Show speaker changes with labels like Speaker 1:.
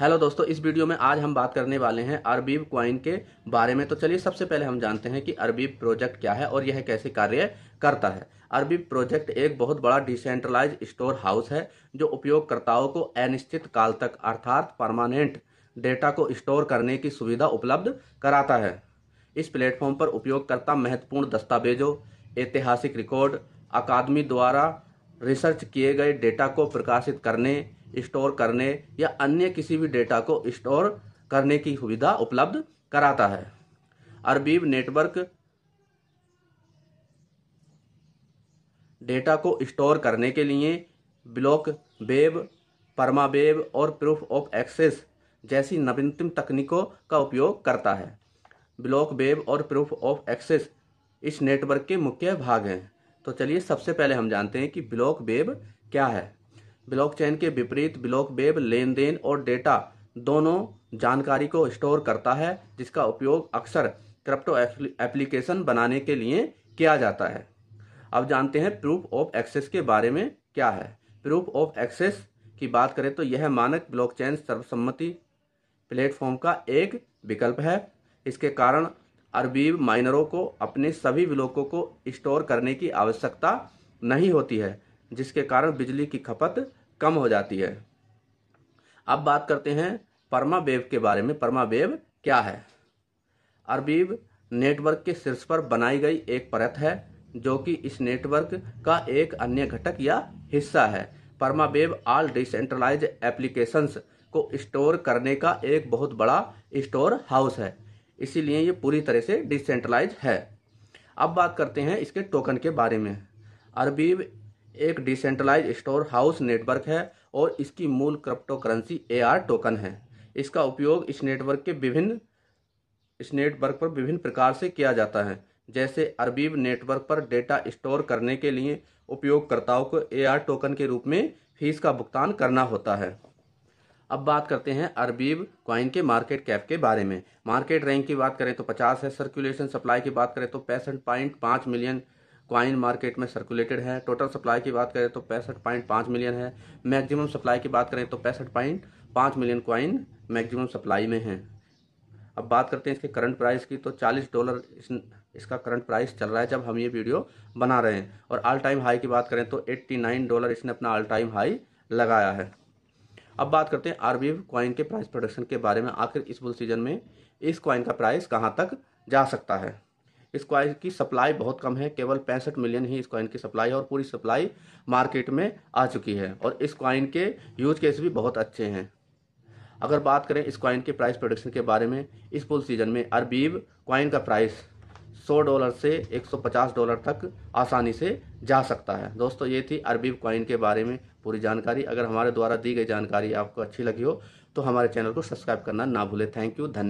Speaker 1: Hello दोस्तों, इस video में आज हम बात करने वाले हैं अरबीब क्वाइन के बारे में। तो चलिए सबसे पहले हम जानते हैं कि अरबीब प्रोजेक्ट क्या है और यह कैसे कार्य करता है। अरबीब प्रोजेक्ट एक बहुत बड़ा डिसेंट्रलाइज स्टोर हाउस है जो उपयोगकर्ताओं को अनिश्चित काल तक अर्थात परमानेंट डेटा को स्टोर करने की सुविधा उपलब्ध कराता है। इस प्लेटफॉर्म पर उपयोगकर्ता महत्वपूर्ण दस्तावेजों, ऐतिहासिक रिकॉर्ड, अकादमी द्वारा रिसर्च किए गए डेटा को प्रकाशित करने, स्टोर करने या अन्य किसी भी डेटा को स्टोर करने की सुविधा उपलब्ध कराता है। अरबीब नेटवर्क डेटा को स्टोर करने के लिए ब्लॉक वेब, परमावेब और प्रूफ ऑफ एक्सेस जैसी नवीनतम तकनीकों का उपयोग करता है। ब्लॉक वेब और प्रूफ ऑफ एक्सेस इस नेटवर्क के मुख्य भाग हैं। तो चलिए सबसे पहले हम जानते हैं कि ब्लॉक वेब क्या है। ब्लॉकचेन के विपरीत ब्लॉक वेब लेन देन और डेटा दोनों जानकारी को स्टोर करता है, जिसका उपयोग अक्सर क्रिप्टो एप्लीकेशन बनाने के लिए किया जाता है। अब जानते हैं प्रूफ ऑफ एक्सेस के बारे में क्या है। प्रूफ ऑफ एक्सेस की बात करें तो यह मानक ब्लॉकचेन सर्वसम्मति प्लेटफॉर्म का एक विकल्प है। इसके कारण अरबीब माइनरों को अपने सभी ब्लॉकों को स्टोर करने की आवश्यकता नहीं होती है, जिसके कारण बिजली की खपत कम हो जाती है। अब बात करते हैं परमावेब के बारे में। परमावेब क्या है? अरबीब नेटवर्क के शीर्ष पर बनाई गई एक परत है जो कि इस नेटवर्क का एक अन्य घटक या हिस्सा है। परमावेब ऑल डिसेंट्रलाइज्ड एप्लीकेशंस को स्टोर करने का एक बहुत बड़ा स्टोर हाउस है, इसीलिए ये पूरी तरह से डिसेंट्रलाइज है। अब बात करते हैं इसके टोकन के बारे में। अरबीब एक डिसेंट्रलाइज स्टोर हाउस नेटवर्क है और इसकी मूल क्रिप्टो करेंसी AR टोकन है। इसका उपयोग इस नेटवर्क पर विभिन्न प्रकार से किया जाता है। जैसे अरबीब नेटवर्क पर डेटा स्टोर करने के लिए उपयोगकर्ताओं को AR टोकन के रूप में फीस का भुगतान करना होता है। अब बात करते हैं अरबीब क्वाइन के मार्केट कैप के बारे में। मार्केट रैंक की बात करें तो 50 है। सर्कुलेशन सप्लाई की बात करें तो 65.5 मिलियन क्वाइन मार्केट में सर्कुलेटेड है। टोटल सप्लाई की बात करें तो 65.5 मिलियन है। मैक्सिमम सप्लाई की बात करें तो 65.5 मिलियन क्वाइन मैक्सिमम सप्लाई में है। अब बात करते हैं इसके करंट प्राइस की, तो $40 इसका करंट प्राइस चल रहा है जब हम ये वीडियो बना रहे हैं। और ऑल टाइम हाई की बात करें तो $89 इसने अपना ऑल टाइम हाई लगाया है। अब बात करते हैं अरबीब क्वाइन के प्राइस प्रोडक्शन के बारे में। आखिर इस बुल सीजन में इस क्वाइन का प्राइस कहां तक जा सकता है। इस क्वाइन की सप्लाई बहुत कम है, केवल 65 मिलियन ही इस क्वाइन की सप्लाई है और पूरी सप्लाई मार्केट में आ चुकी है। और इस क्वाइन के यूज केस भी बहुत अच्छे हैं। अगर बात करें इस क्वाइन के प्राइस प्रोडक्शन के बारे में, इस बुल सीजन में अरबीब क्वाइन का प्राइस $100 से $150 तक आसानी से जा सकता है। दोस्तों, ये थी अरबीब क्वाइन के बारे में पूरी जानकारी। अगर हमारे द्वारा दी गई जानकारी आपको अच्छी लगी हो तो हमारे चैनल को सब्सक्राइब करना ना भूलें। थैंक यू, धन्यवाद।